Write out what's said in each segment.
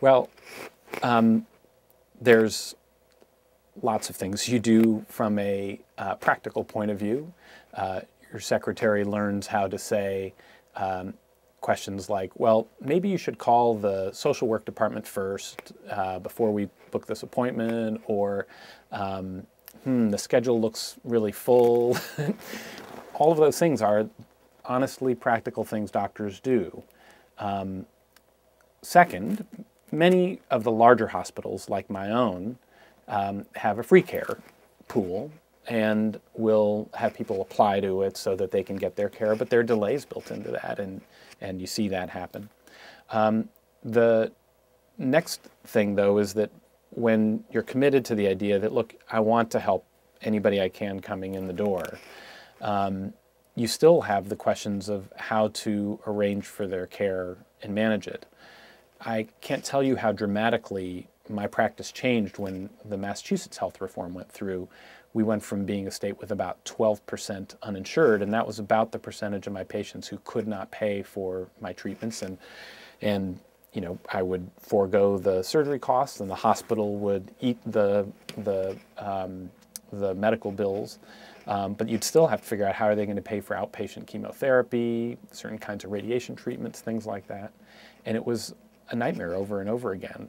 Well, there's lots of things you do from a practical point of view. Your secretary learns how to say questions like, well, maybe you should call the social work department first before we book this appointment, or the schedule looks really full. All of those things are honestly practical things doctors do. Second, many of the larger hospitals, like my own, have a free care pool and will have people apply to it so that they can get their care, but there are delays built into that, and you see that happen. The next thing, though, is that when you're committed to the idea that, look, I want to help anybody I can coming in the door, you still have the questions of how to arrange for their care and manage it. I can't tell you how dramatically my practice changed when the Massachusetts health reform went through. We went from being a state with about 12% uninsured, and that was about the percentage of my patients who could not pay for my treatments, and you know, I would forego the surgery costs, and the hospital would eat the medical bills. But you'd still have to figure out how are they going to pay for outpatient chemotherapy, certain kinds of radiation treatments, things like that. And it was a nightmare over and over again.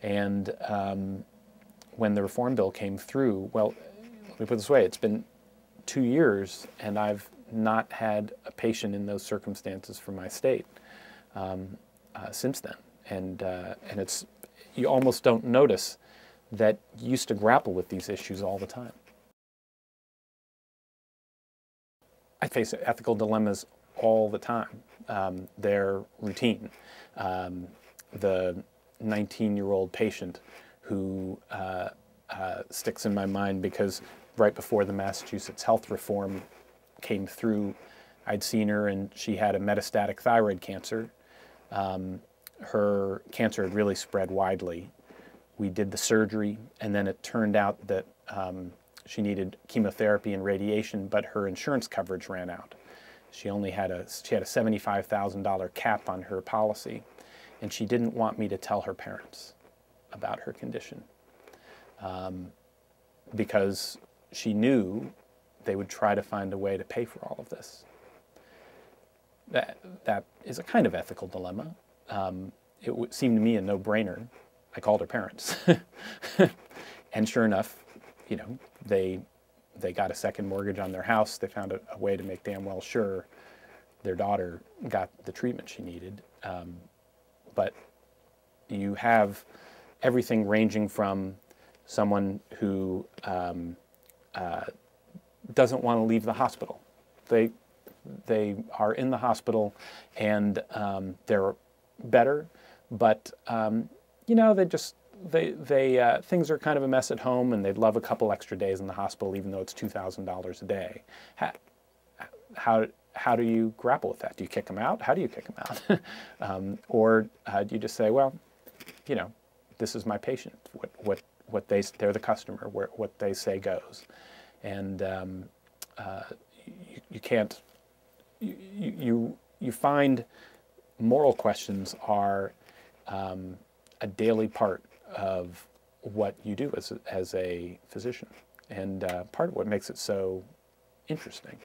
And when the reform bill came through, well, let me put it this way, it's been 2 years and I've not had a patient in those circumstances for my state since then. And it's, you almost don't notice that you used to grapple with these issues all the time. I face ethical dilemmas all the time. They're routine. The 19-year-old patient who sticks in my mind because right before the Massachusetts health reform came through, I'd seen her and she had a metastatic thyroid cancer. Her cancer had really spread widely. We did the surgery, and then it turned out that she needed chemotherapy and radiation, but her insurance coverage ran out. She had a $75,000 cap on her policy, and she didn't want me to tell her parents about her condition because she knew they would try to find a way to pay for all of this. That is a kind of ethical dilemma. It would seem to me a no-brainer. I called her parents, and sure enough, you know, they got a second mortgage on their house. They found a way to make damn well sure their daughter got the treatment she needed. But you have everything ranging from someone who doesn't want to leave the hospital. They are in the hospital and they're better, but you know, things are kind of a mess at home, and they'd love a couple extra days in the hospital, even though it's $2,000 a day. How do you grapple with that? Do you kick them out? How do you kick them out? Or do you just say, well, you know, this is my patient. They're the customer. What they say goes, and you can't. You find moral questions are a daily part of what you do as a physician, and part of what makes it so interesting.